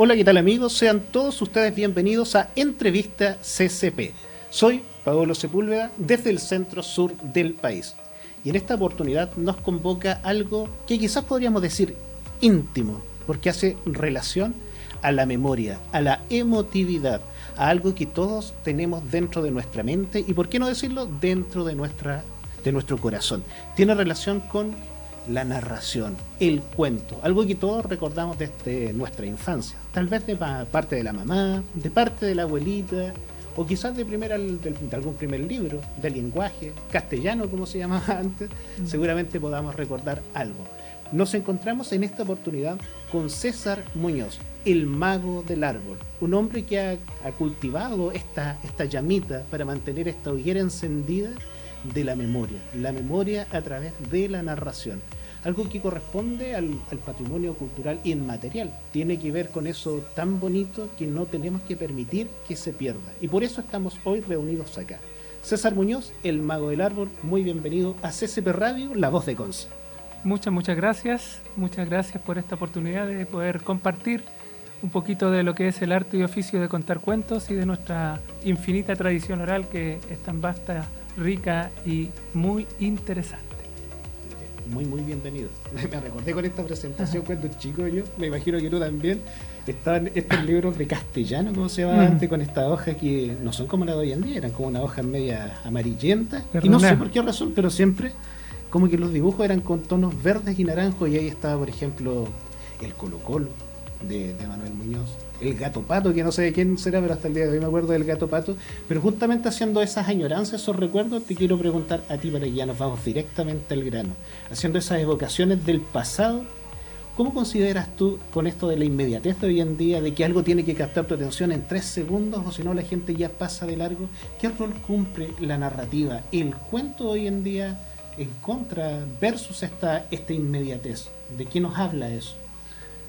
Hola, ¿qué tal amigos? Sean todos ustedes bienvenidos a Entrevista CCP. Soy Paolo Sepúlveda desde el centro sur del país. Y en esta oportunidad nos convoca algo que quizás podríamos decir íntimo, porque hace relación a la memoria, a la emotividad, a algo que todos tenemos dentro de nuestra mente y, por qué no decirlo, dentro de nuestro corazón. Tiene relación con la narración, el cuento, algo que todos recordamos desde nuestra infancia, tal vez de parte de la mamá, de parte de la abuelita, o quizás de algún primer libro, de lenguaje, castellano como se llamaba antes, seguramente podamos recordar algo. Nos encontramos en esta oportunidad con César Muñoz, el mago del árbol, un hombre que ha cultivado esta llamita para mantener esta hoguera encendida de la memoria a través de la narración. Algo que corresponde al patrimonio cultural inmaterial. Tiene que ver con eso tan bonito que no tenemos que permitir que se pierda. Y por eso estamos hoy reunidos acá. César Muñoz, el mago del árbol, muy bienvenido a CCP Radio, la voz de Conce. Muchas gracias. Muchas gracias por esta oportunidad de poder compartir un poquito de lo que es el arte y oficio de contar cuentos y de nuestra infinita tradición oral que es tan vasta, rica y muy interesante. Muy bienvenido. Me recordé con esta presentación cuando chico yo, me imagino que tú también, estaban estos libros de castellano, como se llama antes, con estas hojas que no son como las de hoy en día, eran como una hoja media amarillenta, y no sé por qué razón, pero siempre como que los dibujos eran con tonos verdes y naranjos, y ahí estaba, por ejemplo, el Colo-Colo de Manuel Muñoz, el Gato Pato, que no sé de quién será, pero hasta el día de hoy me acuerdo del Gato Pato. Pero justamente haciendo esas añoranzas, esos recuerdos, te quiero preguntar a ti, para que ya nos vamos directamente al grano, haciendo esas evocaciones del pasado. ¿Cómo consideras tú, con esto de la inmediatez de hoy en día, de que algo tiene que captar tu atención en 3 segundos, o si no la gente ya pasa de largo? ¿Qué rol cumple la narrativa, el cuento hoy en día, en contra versus esta inmediatez? ¿De qué nos habla eso?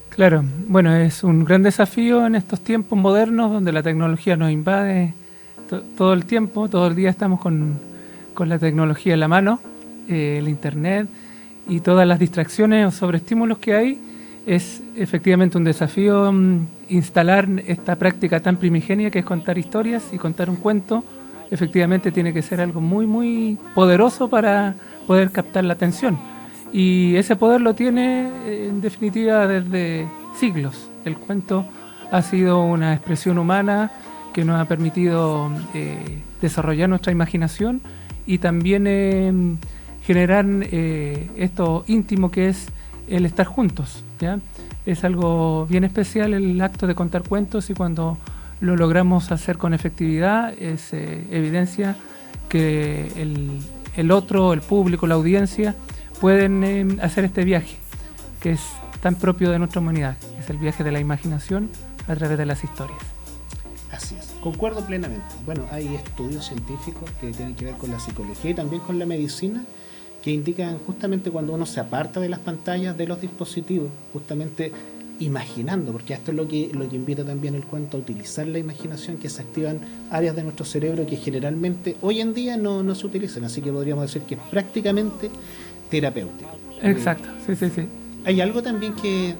Claro, bueno, es un gran desafío en estos tiempos modernos donde la tecnología nos invade todo el tiempo, todo el día estamos con la tecnología en la mano, el internet y todas las distracciones o sobreestímulos que hay. Es efectivamente un desafío instalar esta práctica tan primigenia que es contar historias, y contar un cuento efectivamente tiene que ser algo muy poderoso para poder captar la atención. Y ese poder lo tiene en definitiva desde siglos. El cuento ha sido una expresión humana que nos ha permitido desarrollar nuestra imaginación y también generar esto íntimo que es el estar juntos, ¿ya? Es algo bien especial el acto de contar cuentos, y cuando lo logramos hacer con efectividad es evidencia que el otro, el público, la audiencia pueden hacer este viaje que es tan propio de nuestra humanidad, que es el viaje de la imaginación a través de las historias. Así es, concuerdo plenamente. Bueno, hay estudios científicos que tienen que ver con la psicología y también con la medicina, que indican justamente cuando uno se aparta de las pantallas, de los dispositivos, justamente imaginando, porque esto es lo que invita también el cuento, a utilizar la imaginación, que se activan áreas de nuestro cerebro que generalmente hoy en día no se utilizan, así que podríamos decir que es prácticamente terapéutico. Exacto, sí. Hay algo también que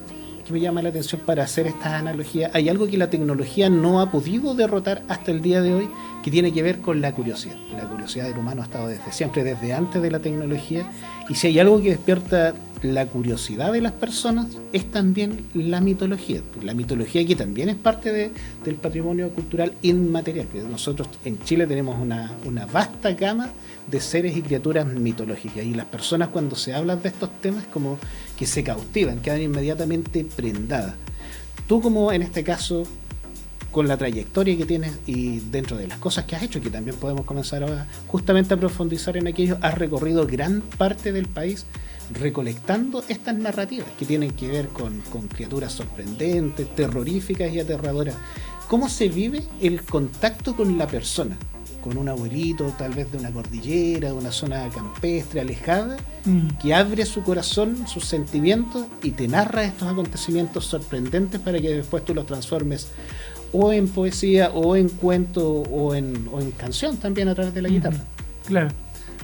me llama la atención para hacer estas analogías. Hay algo que la tecnología no ha podido derrotar hasta el día de hoy, que tiene que ver con la curiosidad. La curiosidad del humano ha estado desde siempre, desde antes de la tecnología, y si hay algo que despierta la curiosidad de las personas, es también la mitología. La mitología, que también es parte del patrimonio cultural inmaterial, que nosotros en Chile tenemos una vasta gama de seres y criaturas mitológicas, y las personas, cuando se hablan de estos temas, como que se cautivan, quedan inmediatamente prendadas. Tú, como en este caso, con la trayectoria que tienes y dentro de las cosas que has hecho, que también podemos comenzar ahora justamente a profundizar en aquello, has recorrido gran parte del país recolectando estas narrativas que tienen que ver con criaturas sorprendentes, terroríficas y aterradoras. ¿Cómo se vive el contacto con la persona? Con un abuelito, tal vez de una cordillera, de una zona campestre, alejada, que abre su corazón, sus sentimientos, y te narra estos acontecimientos sorprendentes para que después tú los transformes o en poesía, o en cuento, o en canción también a través de la guitarra. Claro.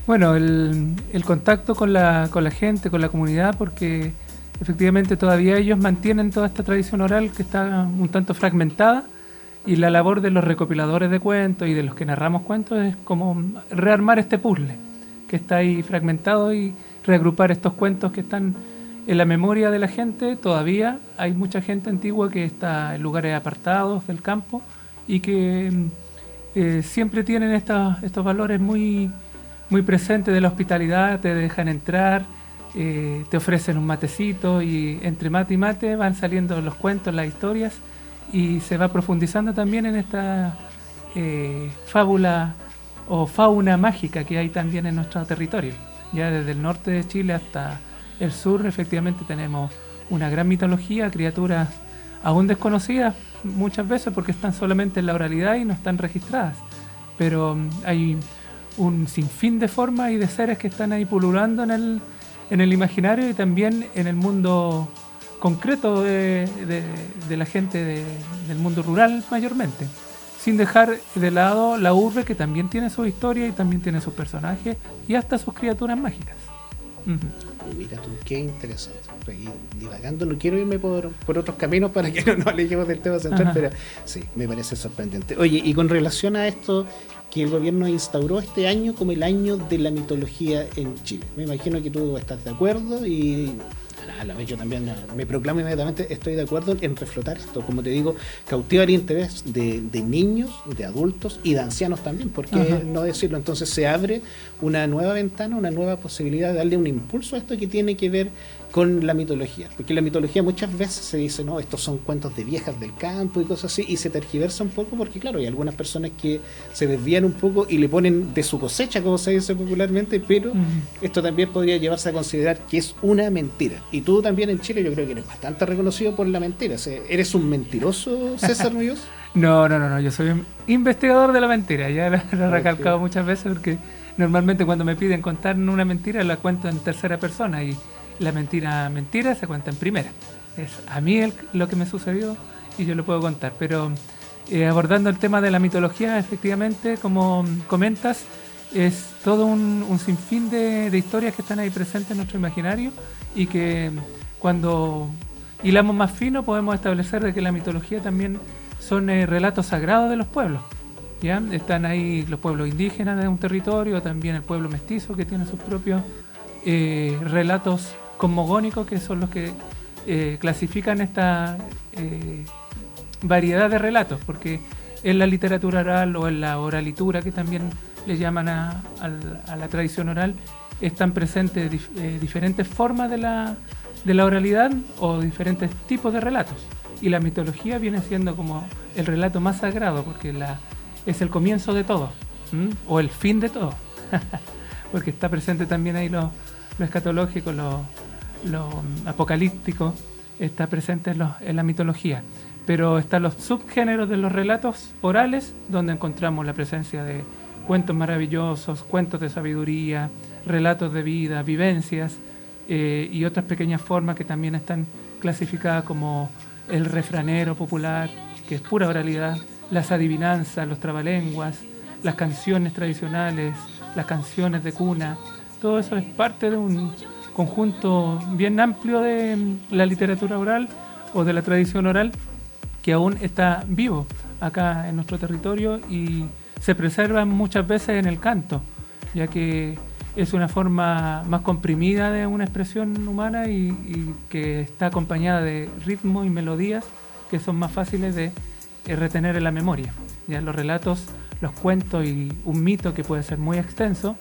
Bueno, el contacto con la gente, con la comunidad, porque efectivamente todavía ellos mantienen toda esta tradición oral que está un tanto fragmentada, y la labor de los recopiladores de cuentos y de los que narramos cuentos es como rearmar este puzzle que está ahí fragmentado y reagrupar estos cuentos que están en la memoria de la gente. Todavía hay mucha gente antigua que está en lugares apartados del campo y que siempre tienen estos valores muy, muy presentes de la hospitalidad. Te dejan entrar, te ofrecen un matecito, y entre mate y mate van saliendo los cuentos, las historias, y se va profundizando también en esta fábula o fauna mágica que hay también en nuestro territorio. Ya desde el norte de Chile hasta el sur, efectivamente tenemos una gran mitología, criaturas aún desconocidas muchas veces porque están solamente en la oralidad y no están registradas, pero hay un sinfín de formas y de seres que están ahí pululando en el imaginario y también en el mundo concreto de la gente del mundo rural mayormente, sin dejar de lado la urbe, que también tiene su historia y también tiene sus personajes y hasta sus criaturas mágicas. Mira tú, qué interesante. Estoy divagando, no quiero irme por otros caminos para que no nos alejemos del tema central, pero sí, me parece sorprendente. Oye, y con relación a esto que el gobierno instauró este año como el año de la mitología en Chile, me imagino que tú estás de acuerdo, y a la vez yo también me proclamo inmediatamente, estoy de acuerdo en reflotar esto, como te digo, cautivar el interés de niños, de adultos y de ancianos también, ¿por qué no decirlo? Entonces se abre una nueva ventana, una nueva posibilidad de darle un impulso a esto que tiene que ver con la mitología, porque la mitología muchas veces se dice, no, estos son cuentos de viejas del campo y cosas así, y se tergiversa un poco porque claro, hay algunas personas que se desvían un poco y le ponen de su cosecha, como se dice popularmente, pero esto también podría llevarse a considerar que es una mentira. Y tú también en Chile yo creo que eres bastante reconocido por la mentira. O sea, ¿eres un mentiroso, César Muñoz? No, yo soy un investigador de la mentira, ya lo he recalcado muchas veces, porque normalmente cuando me piden contar una mentira la cuento en tercera persona, y la mentira se cuenta en primera. Es a mí lo que me sucedió y yo lo puedo contar. Pero abordando el tema de la mitología, efectivamente, como comentas, es todo un sinfín de historias que están ahí presentes en nuestro imaginario, y que cuando hilamos más fino podemos establecer de que la mitología también son relatos sagrados de los pueblos. ¿Ya? Están ahí los pueblos indígenas de un territorio, también el pueblo mestizo que tiene sus propios relatos cosmogónicos, que son los que clasifican esta variedad de relatos, porque en la literatura oral o en la oralitura, que también le llaman a la tradición oral, están presentes diferentes formas de la oralidad o diferentes tipos de relatos, y la mitología viene siendo como el relato más sagrado, porque es el comienzo de todo, o el fin de todo porque está presente también ahí lo escatológico, lo apocalíptico, está presente en la mitología. Pero están los subgéneros de los relatos orales, donde encontramos la presencia de cuentos maravillosos, cuentos de sabiduría, relatos de vida, vivencias, y otras pequeñas formas que también están clasificadas como el refranero popular, que es pura oralidad, las adivinanzas, los trabalenguas, las canciones tradicionales, las canciones de cuna. Todo eso es parte de un conjunto bien amplio de la literatura oral o de la tradición oral, que aún está vivo acá en nuestro territorio y se preserva muchas veces en el canto, ya que es una forma más comprimida de una expresión humana y que está acompañada de ritmos y melodías que son más fáciles de retener en la memoria. Ya los relatos, los cuentos y un mito que puede ser muy extenso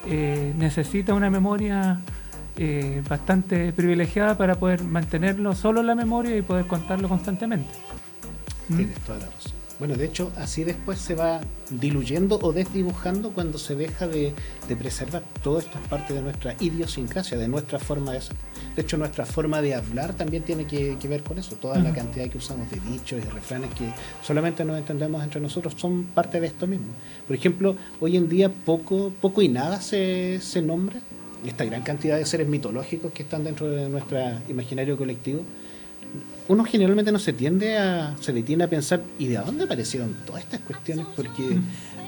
necesita una memoria bastante privilegiada para poder mantenerlo solo en la memoria y poder contarlo constantemente. Tienes toda la razón. Bueno, de hecho, así después se va diluyendo o desdibujando cuando se deja de preservar. Todo esto es parte de nuestra idiosincrasia, de nuestra forma de ser. De hecho, nuestra forma de hablar también tiene que ver con eso. Toda la cantidad que usamos de dichos y refranes que solamente nos entendemos entre nosotros son parte de esto mismo. Por ejemplo, hoy en día poco y nada se nombra esta gran cantidad de seres mitológicos que están dentro de nuestro imaginario colectivo. uno generalmente no se detiene a pensar, ¿y de dónde aparecieron todas estas cuestiones? Porque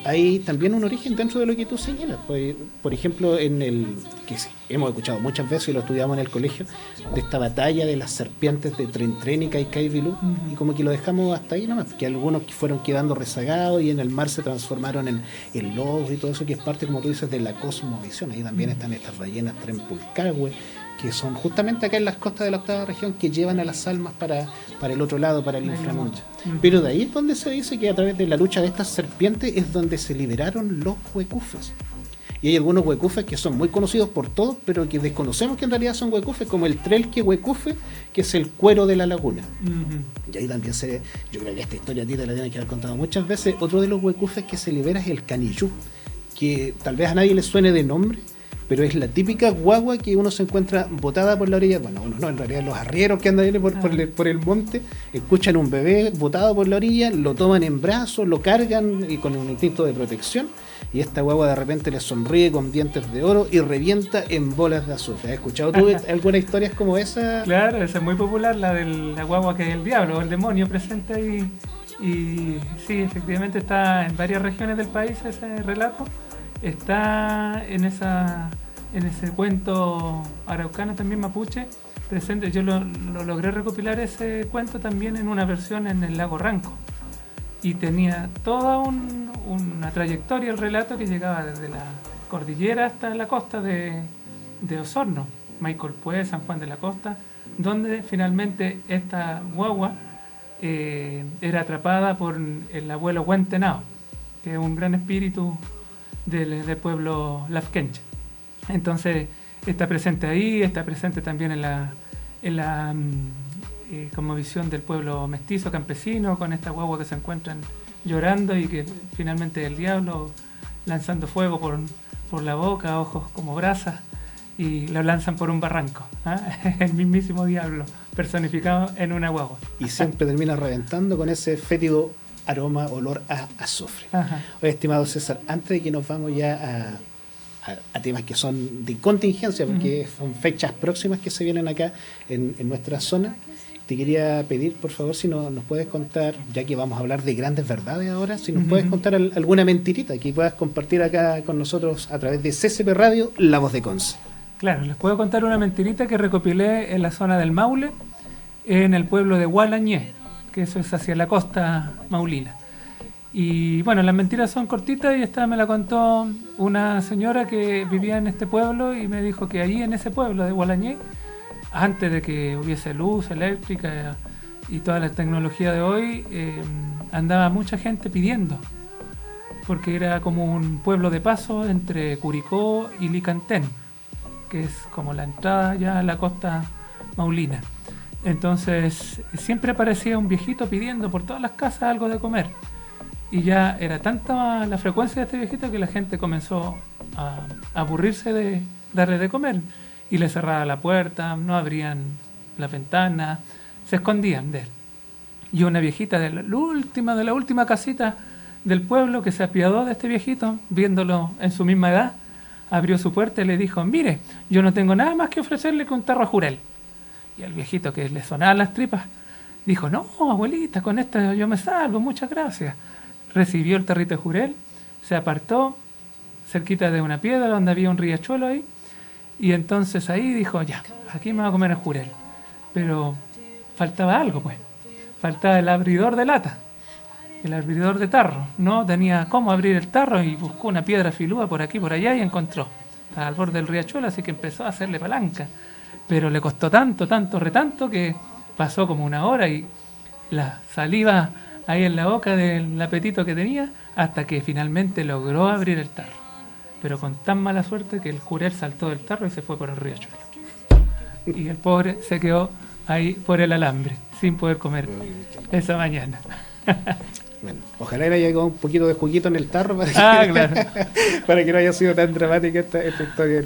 hay también un origen dentro de lo que tú señalas. Por ejemplo, hemos escuchado muchas veces y lo estudiamos en el colegio, de esta batalla de las serpientes de Trentrénica y Caibilú, y como que lo dejamos hasta ahí nomás, que algunos fueron quedando rezagados y en el mar se transformaron en lobos y todo eso, que es parte, como tú dices, de la cosmovisión. Ahí también están estas ballenas Trempulcahue, que son justamente acá en las costas de la octava región, que llevan a las almas para el otro lado, para el inframundo. Pero de ahí es donde se dice que a través de la lucha de estas serpientes es donde se liberaron los huecufes. Y hay algunos huecufes que son muy conocidos por todos, pero que desconocemos que en realidad son huecufes, como el Trelque huecufe, que es el cuero de la laguna. Y ahí también yo creo que esta historia a ti te la tienen que haber contado muchas veces. Otro de los huecufes que se libera es el canillú, que tal vez a nadie le suene de nombre, pero es la típica guagua que uno se encuentra botada por la orilla. Bueno, uno no, en realidad los arrieros que andan por el monte escuchan un bebé botado por la orilla, lo toman en brazos, lo cargan y con un instinto de protección, y esta guagua de repente le sonríe con dientes de oro y revienta en bolas de azufre. ¿Has escuchado tú algunas historias como esa? Claro, esa es muy popular, la de la guagua que es el diablo, el demonio presente ahí. Y sí, efectivamente está en varias regiones del país ese relato. Está en ese cuento araucano también mapuche presente. Yo lo logré recopilar ese cuento también en una versión en el lago Ranco, y tenía toda una trayectoria el relato que llegaba desde la cordillera hasta la costa de Osorno, Maicolpué, San Juan de la Costa, donde finalmente esta guagua era atrapada por el abuelo Huentenao, que es un gran espíritu del pueblo lafkenche. Entonces está presente ahí, está presente también en la como visión del pueblo mestizo campesino, con esta guagua que se encuentran llorando y que finalmente el diablo lanzando fuego por la boca, ojos como brasas, y lo lanzan por un barranco, ¿eh? El mismísimo diablo personificado en una guagua. Y siempre termina reventando con ese fétido aroma, olor a azufre. Oye, estimado César, antes de que nos vamos ya a temas que son de contingencia, porque son fechas próximas que se vienen acá en nuestra zona, te quería pedir, por favor, si nos puedes contar, ya que vamos a hablar de grandes verdades ahora, si nos puedes contar alguna mentirita que puedas compartir acá con nosotros a través de CCP Radio, La Voz de Conce. Claro, les puedo contar una mentirita que recopilé en la zona del Maule, en el pueblo de Gualañé, que eso es hacia la costa maulina. Y bueno, las mentiras son cortitas, y esta me la contó una señora que vivía en este pueblo y me dijo que allí en ese pueblo de Gualañé, antes de que hubiese luz eléctrica y toda la tecnología de hoy, andaba mucha gente pidiendo, porque era como un pueblo de paso entre Curicó y Licantén, que es como la entrada ya a la costa maulina. Entonces siempre aparecía un viejito pidiendo por todas las casas algo de comer, y ya era tanta la frecuencia de este viejito que la gente comenzó a aburrirse de darle de comer, y le cerraba la puerta, no abrían las ventanas, se escondían de él. Y una viejita de la última casita del pueblo, que se apiadó de este viejito, viéndolo en su misma edad, abrió su puerta y le dijo: mire, yo no tengo nada más que ofrecerle que un tarro a jurel. Y el viejito, que le sonaban las tripas, dijo: no, abuelita, con esto yo me salvo, muchas gracias. Recibió el tarrito de jurel, se apartó cerquita de una piedra donde había un riachuelo ahí, y entonces ahí dijo: ya, aquí me voy a comer el jurel. Pero faltaba algo, pues. Faltaba el abridor de lata, el abridor de tarro. No tenía cómo abrir el tarro, y buscó una piedra filúa por aquí, por allá, y encontró. Estaba al borde del riachuelo, así que empezó a hacerle palanca. Pero le costó tanto, retanto, que pasó como una hora, y la saliva ahí en la boca del apetito que tenía, hasta que finalmente logró abrir el tarro. Pero con tan mala suerte que el jurel saltó del tarro y se fue por el riachuelo. Y el pobre se quedó ahí por el alambre, sin poder comer esa mañana. Bueno, Ojalá le haya llegado un poquito de juguito en el tarro para Claro. para que no haya sido tan dramática esta historia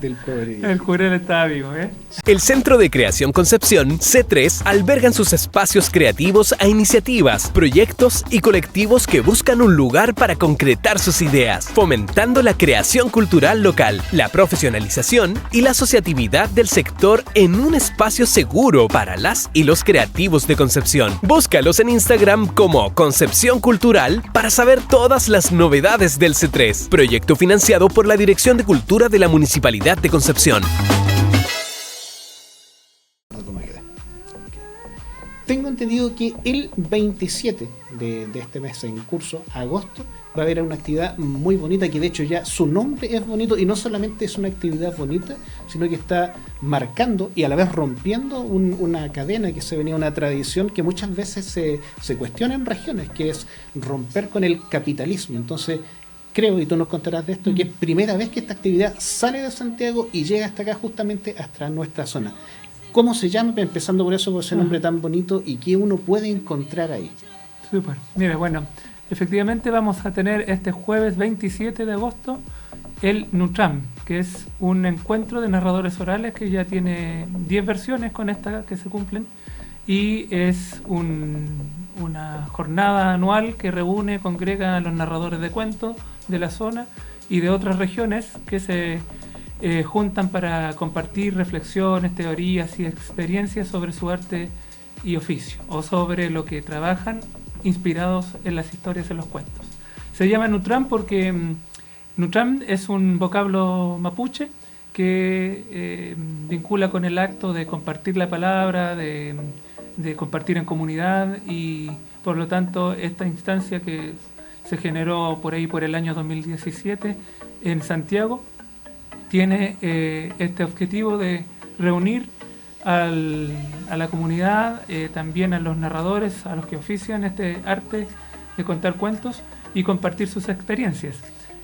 del pobre. El jurel estaba vivo, ¿eh? El Centro de Creación Concepción, C3, albergan sus espacios creativos a iniciativas, proyectos y colectivos que buscan un lugar para concretar sus ideas, fomentando la creación cultural local, la profesionalización y la asociatividad del sector en un espacio seguro para las y los creativos de Concepción. Búscalos en Instagram como Concepción Cultural para saber todas las novedades del C3, proyecto financiado por la Dirección de Cultura de la Municipalidad de Concepción. Tengo entendido que el 27 de este mes en curso, agosto, va a haber una actividad muy bonita, que de hecho ya su nombre es bonito, y no solamente es una actividad bonita, sino que está marcando y a la vez rompiendo una cadena que se venía, una tradición que muchas veces se cuestiona en regiones, que es romper con el capitalismo. Entonces, creo, y tú nos contarás de esto, que es primera vez que esta actividad sale de Santiago y llega hasta acá, justamente hasta nuestra zona. ¿Cómo se llama? Empezando por eso, por ese nombre tan bonito, y qué uno puede encontrar ahí. Súper. Mira, bueno, efectivamente vamos a tener este jueves 27 de agosto el Nutram, que es un encuentro de narradores orales que ya tiene 10 versiones con esta que se cumplen, y es una jornada anual que reúne, congrega a los narradores de cuentos de la zona y de otras regiones que se juntan para compartir reflexiones, teorías y experiencias sobre su arte y oficio, o sobre lo que trabajan inspirados en las historias y los cuentos. Se llama Nutram porque Nutram es un vocablo mapuche que vincula con el acto de compartir la palabra, de compartir en comunidad, y por lo tanto esta instancia que se generó por ahí por el año 2017 en Santiago tiene este objetivo de reunir a la comunidad, también a los narradores, a los que ofician este arte de contar cuentos y compartir sus experiencias.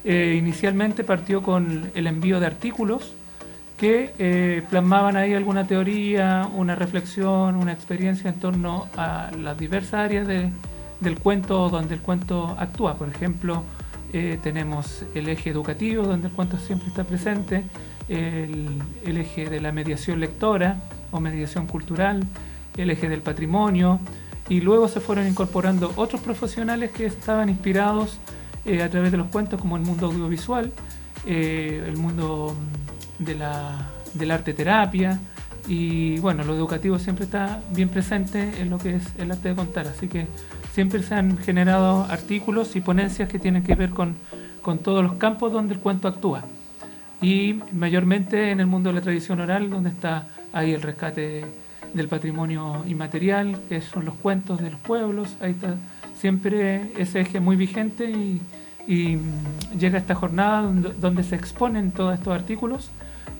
Inicialmente partió con el envío de artículos que plasmaban ahí alguna teoría, una reflexión, una experiencia en torno a las diversas áreas del cuento donde el cuento actúa. Por ejemplo, tenemos el eje educativo, donde el cuento siempre está presente, el eje de la mediación lectora o mediación cultural, el eje del patrimonio, y luego se fueron incorporando otros profesionales que estaban inspirados a través de los cuentos, como el mundo audiovisual, el mundo del arte terapia, y bueno, lo educativo siempre está bien presente en lo que es el arte de contar, así que siempre se han generado artículos y ponencias que tienen que ver con todos los campos donde el cuento actúa, y mayormente en el mundo de la tradición oral, donde está ahí el rescate del patrimonio inmaterial, que son los cuentos de los pueblos. Ahí está siempre ese eje muy vigente, y llega esta jornada donde se exponen todos estos artículos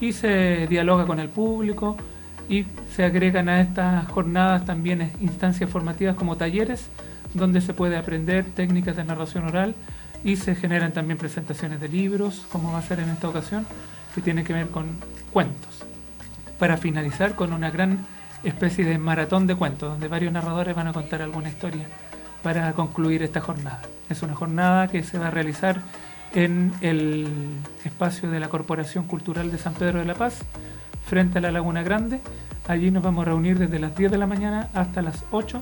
y se dialoga con el público, y se agregan a estas jornadas también instancias formativas como talleres donde se puede aprender técnicas de narración oral, y se generan también presentaciones de libros, como va a ser en esta ocasión, que tienen que ver con cuentos, para finalizar con una gran especie de maratón de cuentos donde varios narradores van a contar alguna historia para concluir esta jornada. Es una jornada que se va a realizar en el espacio de la Corporación Cultural de San Pedro de la Paz, frente a la Laguna Grande. Allí nos vamos a reunir desde las 10 de la mañana hasta las 8,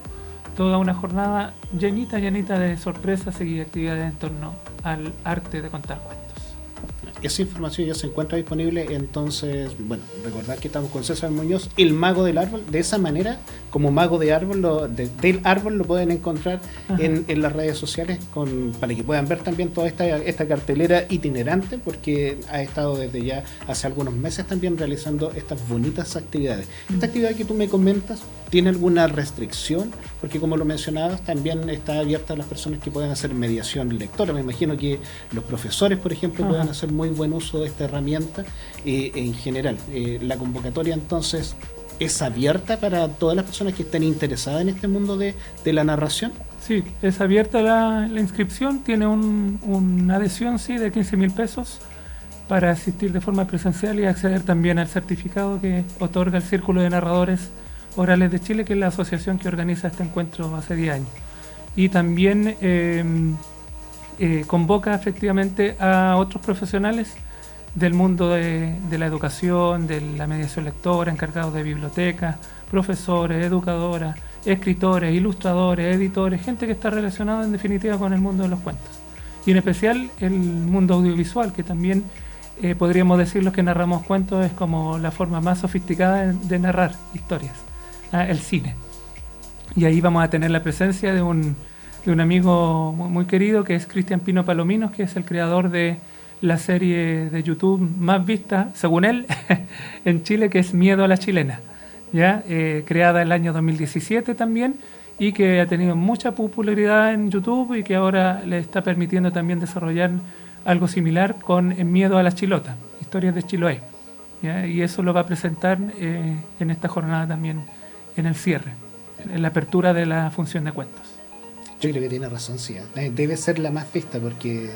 toda una jornada llenita de sorpresas y actividades en torno al arte de contar cuentos. Esa información ya se encuentra disponible, entonces, bueno, recordad que estamos con César Muñoz, el mago del árbol. De esa manera, como mago de árbol, del árbol, lo pueden encontrar en las redes sociales, para que puedan ver también toda esta cartelera itinerante, porque ha estado desde ya hace algunos meses también realizando estas bonitas actividades. Esta actividad que tú me comentas, ¿tiene alguna restricción? Porque como lo mencionabas, también está abierta a las personas que pueden hacer mediación lectora. Me imagino que los profesores, por ejemplo, pueden hacer muy buen uso de esta herramienta en general. La convocatoria, entonces, ¿es abierta para todas las personas que estén interesadas en este mundo de la narración? Sí, es abierta la inscripción, tiene una adhesión de 15.000 pesos para asistir de forma presencial y acceder también al certificado que otorga el Círculo de Narradores Orales de Chile, que es la asociación que organiza este encuentro hace 10 años. y también convoca efectivamente a otros profesionales del mundo de la educación, de la mediación lectora, encargados de bibliotecas, profesores, educadoras, escritores, ilustradores, editores, gente que está relacionada en definitiva con el mundo de los cuentos. Y en especial el mundo audiovisual, que también podríamos decir los que narramos cuentos es como la forma más sofisticada de narrar historias, el cine. Y ahí vamos a tener la presencia de un amigo muy querido que es Cristian Pino Palominos, que es el creador de la serie de YouTube más vista, según él, en Chile, que es Miedo a la Chilena, ¿ya? Creada el año 2017 también, y que ha tenido mucha popularidad en YouTube y que ahora le está permitiendo también desarrollar algo similar con Miedo a la Chilota, historias de Chiloé, ¿ya? Y eso lo va a presentar en esta jornada también, en el cierre, en la apertura de la función de cuentos. Yo creo que tiene razón, sí. Debe ser la más vista porque,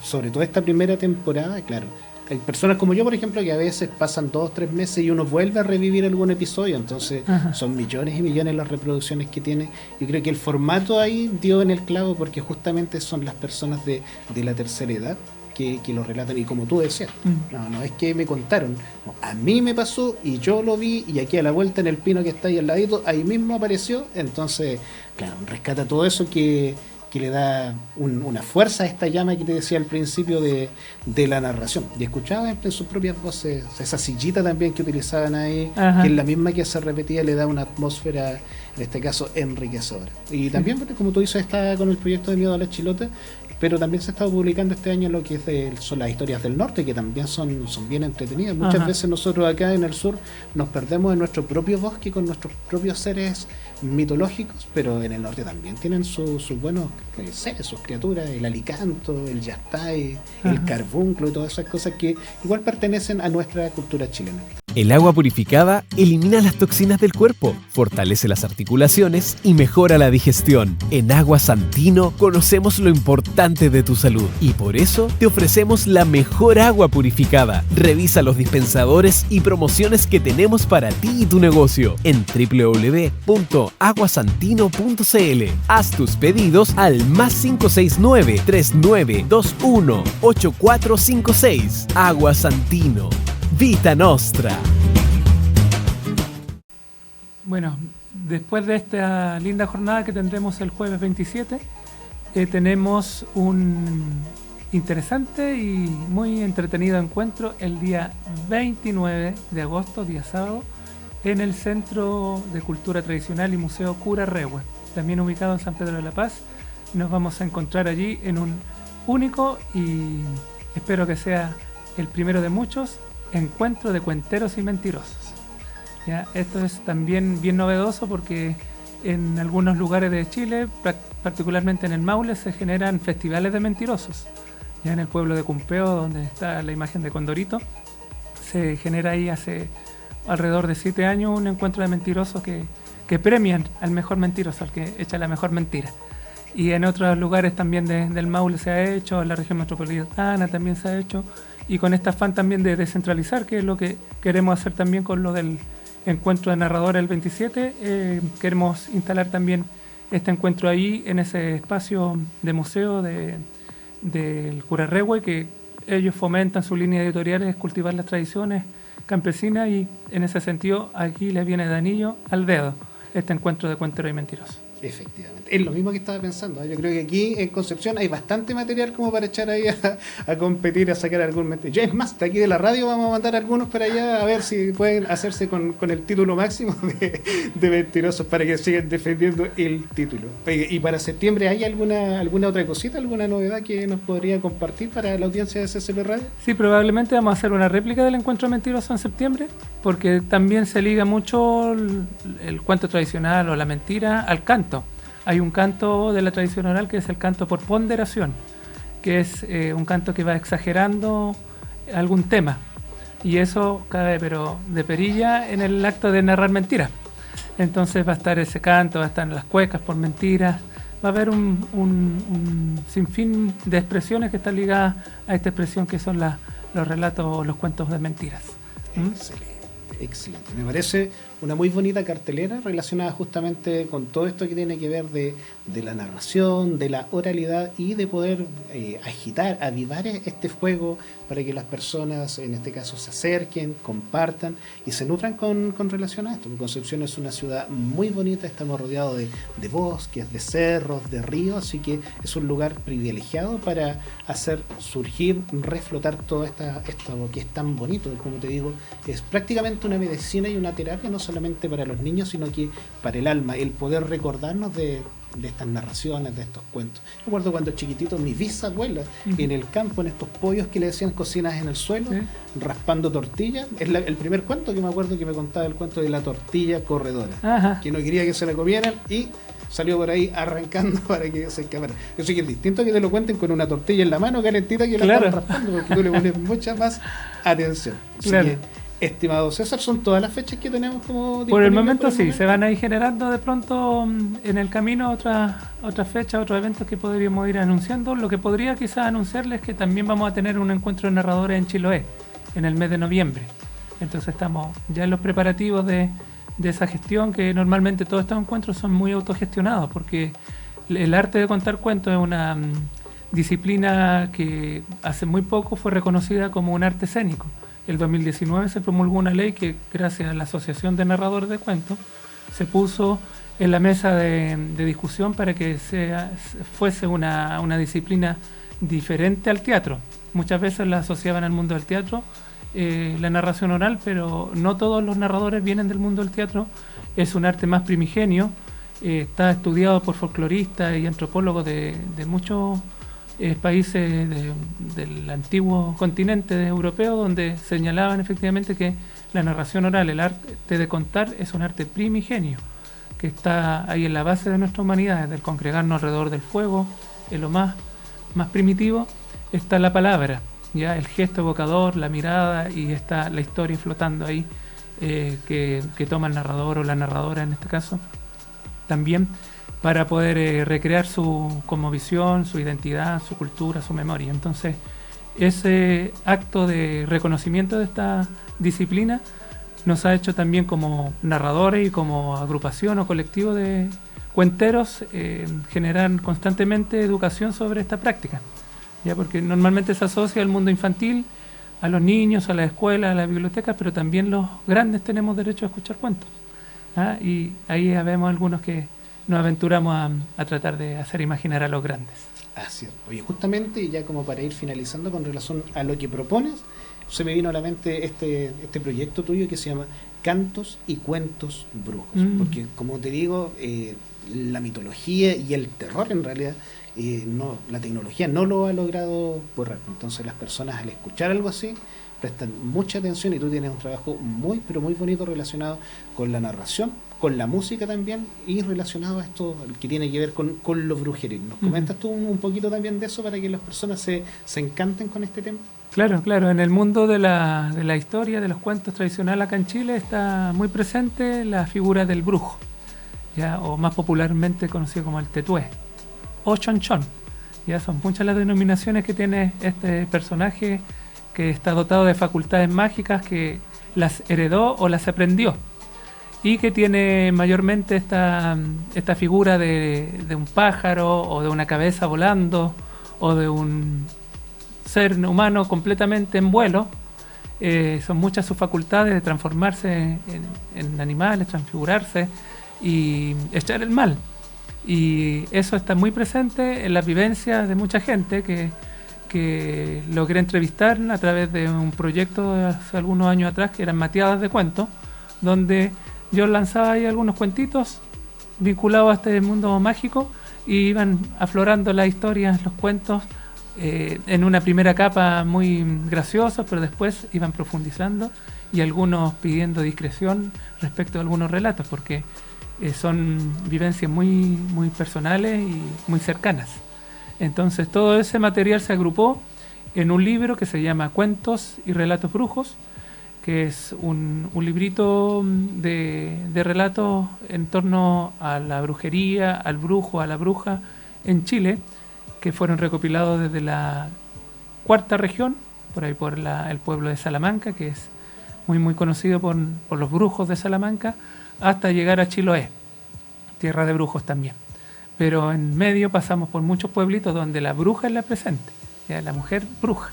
sobre todo esta primera temporada, claro, hay personas como yo, por ejemplo, que a veces pasan 2 o 3 meses y uno vuelve a revivir algún episodio, entonces son millones y millones las reproducciones que tiene. Yo creo que el formato ahí dio en el clavo porque justamente son las personas de la tercera edad que lo relatan, y como tú decías, no es que me contaron, no, a mí me pasó y yo lo vi, y aquí a la vuelta en el pino que está ahí al ladito, ahí mismo apareció. Entonces, claro, rescata todo eso que le da una fuerza a esta llama que te decía al principio de la narración. Y escuchaba en sus propias voces, esa sillita también que utilizaban ahí, que es la misma que se repetía, le da una atmósfera, en este caso, enriquecedora. Y también, como tú dices, está con el proyecto de Miedo a la Chilota, pero también se está publicando este año lo que son las historias del norte, que también son bien entretenidas. Muchas veces nosotros acá en el sur nos perdemos en nuestro propio bosque con nuestros propios seres mitológicos, pero en el norte también tienen sus buenos seres, sus criaturas, el alicanto, el yastay, el carbunclo y todas esas cosas que igual pertenecen a nuestra cultura chilena. El agua purificada elimina las toxinas del cuerpo, fortalece las articulaciones y mejora la digestión. En Agua Santino conocemos lo importante de tu salud y por eso te ofrecemos la mejor agua purificada. Revisa los dispensadores y promociones que tenemos para ti y tu negocio en www.aguasantino.cl. Haz tus pedidos al +569 3921 8456. Agua Santino. Vita Nostra. Bueno, después de esta linda jornada que tendremos el jueves 27, tenemos un interesante y muy entretenido encuentro el día 29 de agosto, día sábado, en el Centro de Cultura Tradicional y Museo Cura Rehue, también ubicado en San Pedro de la Paz. Nos vamos a encontrar allí en un único y espero que sea el primero de muchos encuentro de cuenteros y mentirosos. ¿Ya? Esto es también bien novedoso porque en algunos lugares de Chile, particularmente en el Maule, se generan festivales de mentirosos. Ya en el pueblo de Cumpeo, donde está la imagen de Condorito, se genera ahí hace alrededor de 7 años un encuentro de mentirosos que premian al mejor mentiroso, al que echa la mejor mentira. Y en otros lugares también del Maule se ha hecho, en la región metropolitana también se ha hecho, y con este afán también de descentralizar, que es lo que queremos hacer también con lo del encuentro de narradores el 27, queremos instalar también este encuentro ahí en ese espacio de museo del Cura Rehue, que ellos fomentan su línea editorial, es cultivar las tradiciones campesinas, y en ese sentido aquí les viene de anillo al dedo este encuentro de cuenteros y mentirosos. Efectivamente, es lo mismo que estaba pensando. Yo creo que aquí en Concepción hay bastante material como para echar ahí a competir, a sacar algún mentiroso. Yo, es más, de aquí de la radio vamos a mandar algunos para allá a ver si pueden hacerse con el título máximo de mentirosos para que sigan defendiendo el título. Y para septiembre, ¿hay alguna otra cosita, alguna novedad que nos podría compartir para la audiencia de CCP Radio? Sí, probablemente vamos a hacer una réplica del encuentro mentiroso en septiembre, porque también se liga mucho el cuento tradicional o la mentira al canto. Hay un canto de la tradición oral que es el canto por ponderación, que es un canto que va exagerando algún tema, y eso cae pero de perilla en el acto de narrar mentiras. Entonces va a estar ese canto, va a estar las cuecas por mentiras, va a haber un sinfín de expresiones que están ligadas a esta expresión que son los relatos o los cuentos de mentiras. Excelente. Me parece una muy bonita cartelera relacionada justamente con todo esto que tiene que ver de la narración, de la oralidad y de poder agitar, avivar este juego para que las personas, en este caso, se acerquen, compartan y se nutran con relación a esto. Concepción es una ciudad muy bonita, estamos rodeados de bosques, de cerros, de ríos, así que es un lugar privilegiado para hacer surgir, reflotar todo esto que es tan bonito. Como te digo, es prácticamente una medicina y una terapia, no solamente para los niños, sino que para el alma, el poder recordarnos de estas narraciones, de estos cuentos. Recuerdo cuando chiquitito, mi bisabuela en el campo, en estos pollos que le decían cocinas en el suelo, raspando tortillas. Es el primer cuento que me acuerdo que me contaba, el cuento de la tortilla corredora. Ajá. Que no quería que se la comieran y salió por ahí arrancando para que se escapara. Eso que es distinto que te lo cuenten con una tortilla en la mano calentita que la están raspando, porque tú le pones mucha más atención. Así que, estimado César, son todas las fechas que tenemos como por el momento. Sí, se van a ir generando de pronto en el camino otras fechas, otros eventos que podríamos ir anunciando. Lo que podría quizás anunciarles es que también vamos a tener un encuentro de narradores en Chiloé en el mes de noviembre. Entonces estamos ya en los preparativos de esa gestión, que normalmente todos estos encuentros son muy autogestionados, porque el arte de contar cuentos es una disciplina que hace muy poco fue reconocida como un arte escénico. El 2019 se promulgó una ley que, gracias a la Asociación de Narradores de Cuentos, se puso en la mesa de discusión para que fuese una disciplina diferente al teatro. Muchas veces la asociaban al mundo del teatro, la narración oral, pero no todos los narradores vienen del mundo del teatro. Es un arte más primigenio, está estudiado por folcloristas y antropólogos de muchos países del antiguo continente europeo, donde señalaban efectivamente que la narración oral, el arte de contar, es un arte primigenio, que está ahí en la base de nuestra humanidad, del congregarnos alrededor del fuego. En lo más primitivo está la palabra, ya el gesto evocador, la mirada, y está la historia flotando ahí, que toma el narrador o la narradora en este caso, también para poder recrear su cosmovisión, su identidad, su cultura, su memoria. Entonces, ese acto de reconocimiento de esta disciplina nos ha hecho también, como narradores y como agrupación o colectivo de cuenteros, generar constantemente educación sobre esta práctica, ya, porque normalmente se asocia al mundo infantil, a los niños, a las escuelas, a las bibliotecas, pero también los grandes tenemos derecho a escuchar cuentos, ¿ah? Y ahí vemos algunos que nos aventuramos a tratar de hacer imaginar a los grandes. Así es. Oye, justamente, ya como para ir finalizando con relación a lo que propones, se me vino a la mente este proyecto tuyo que se llama Cantos y Cuentos Brujos. Porque, como te digo, la mitología y el terror, en realidad, la tecnología no lo ha logrado borrar. Entonces las personas, al escuchar algo así, prestan mucha atención, y tú tienes un trabajo muy, pero muy bonito relacionado con la narración, con la música también, y relacionado a esto que tiene que ver con lo brujeril. ¿Nos comentas tú un poquito también de eso para que las personas se encanten con este tema? Claro. En el mundo de la historia, de los cuentos tradicionales acá en Chile, está muy presente la figura del brujo, ya, o más popularmente conocido como el tetué o chonchón. Ya son muchas las denominaciones que tiene este personaje, que está dotado de facultades mágicas, que las heredó o las aprendió, y que tiene mayormente esta figura de un pájaro, o de una cabeza volando, o de un ser humano completamente en vuelo. Son muchas sus facultades de transformarse en animales, transfigurarse y echar el mal. Y eso está muy presente en las vivencias de mucha gente que logré entrevistar a través de un proyecto de hace algunos años atrás, que eran mateadas de cuentos, donde yo lanzaba ahí algunos cuentitos vinculados a este mundo mágico, y iban aflorando las historias, los cuentos, en una primera capa muy graciosa, pero después iban profundizando, y algunos pidiendo discreción respecto a algunos relatos, porque son vivencias muy, muy personales y muy cercanas. Entonces todo ese material se agrupó en un libro que se llama Cuentos y Relatos Brujos, que es un librito de relatos en torno a la brujería, al brujo, a la bruja en Chile, que fueron recopilados desde la cuarta región, por ahí por el pueblo de Salamanca, que es muy conocido por los brujos de Salamanca, hasta llegar a Chiloé, tierra de brujos también. Pero en medio pasamos por muchos pueblitos donde la bruja es la presente, ¿ya? La mujer bruja.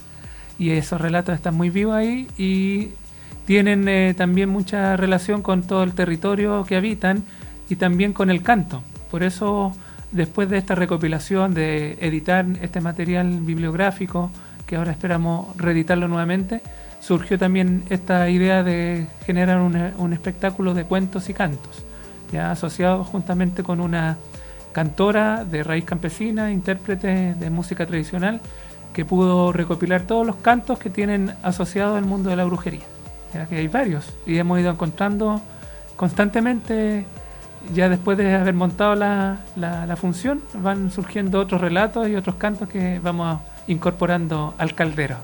Y esos relatos están muy vivos ahí y tienen también mucha relación con todo el territorio que habitan y también con el canto. Por eso, después de esta recopilación, de editar este material bibliográfico, que ahora esperamos reeditarlo nuevamente, surgió también esta idea de generar un espectáculo de cuentos y cantos, ya asociado juntamente con una cantora de raíz campesina, intérprete de música tradicional, que pudo recopilar todos los cantos que tienen asociado al mundo de la brujería. Ya que hay varios y hemos ido encontrando constantemente, ya después de haber montado la función, van surgiendo otros relatos y otros cantos que vamos incorporando al caldero.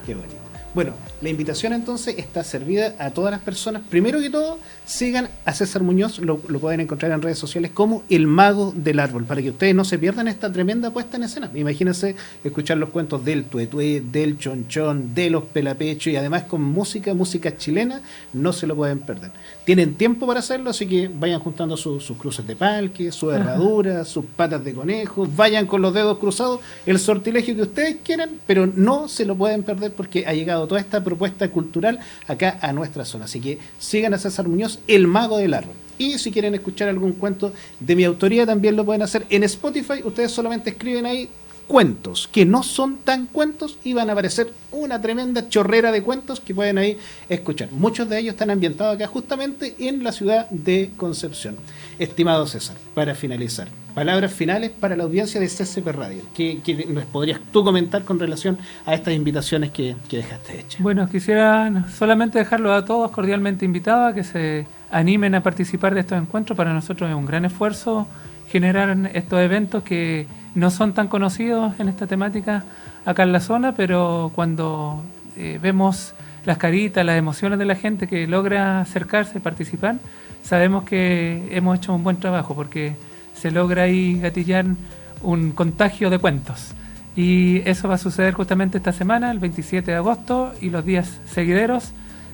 Qué bonito. Bueno, la invitación entonces está servida a todas las personas. Primero que todo, sigan a César Muñoz, lo pueden encontrar en redes sociales como el Mago del Árbol, para que ustedes no se pierdan esta tremenda puesta en escena. Imagínense escuchar los cuentos del tuetué, del chonchón, de los pelapechos y además con música chilena, no se lo pueden perder. Tienen tiempo para hacerlo, así que vayan juntando sus cruces de palque, su herradura, sus patas de conejo, vayan con los dedos cruzados, el sortilegio que ustedes quieran, pero no se lo pueden perder porque ha llegado toda esta propuesta cultural acá a nuestra zona. Así que sigan a César Muñoz, el Mago del Árbol. Y si quieren escuchar algún cuento de mi autoría, también lo pueden hacer en Spotify. Ustedes solamente escriben ahí cuentos, que no son tan cuentos, y van a aparecer una tremenda chorrera de cuentos que pueden ahí escuchar. Muchos de ellos están ambientados acá justamente en la ciudad de Concepción. Estimado César, para finalizar, palabras finales para la audiencia de CCP Radio. ¿Qué nos podrías tú comentar con relación a estas invitaciones que dejaste hechas? Bueno, quisiera solamente dejarlo a todos cordialmente invitados a que se animen a participar de estos encuentros. Para nosotros es un gran esfuerzo generar estos eventos que no son tan conocidos en esta temática acá en la zona, pero cuando vemos las caritas, las emociones de la gente que logra acercarse, participar, sabemos que hemos hecho un buen trabajo, porque se logra ahí gatillar un contagio de cuentos. Y eso va a suceder justamente esta semana, el 27 de agosto, y los días seguideros,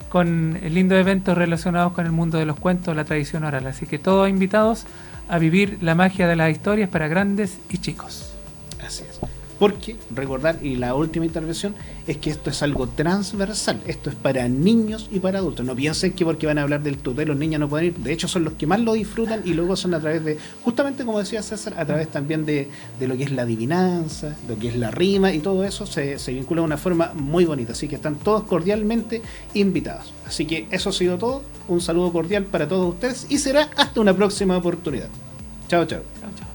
con lindos eventos relacionados con el mundo de los cuentos, la tradición oral. Así que todos invitados a vivir la magia de las historias para grandes y chicos. Así es. Porque, recordar, y la última intervención, es que esto es algo transversal. Esto es para niños y para adultos. No piensen que porque van a hablar del tuté los niños no pueden ir. De hecho, son los que más lo disfrutan, y luego son a través de, justamente como decía César, a través también de lo que es la adivinanza, lo que es la rima, y todo eso se vincula de una forma muy bonita. Así que están todos cordialmente invitados. Así que eso ha sido todo. Un saludo cordial para todos ustedes y será hasta una próxima oportunidad. Chao, chao. Chao, chao.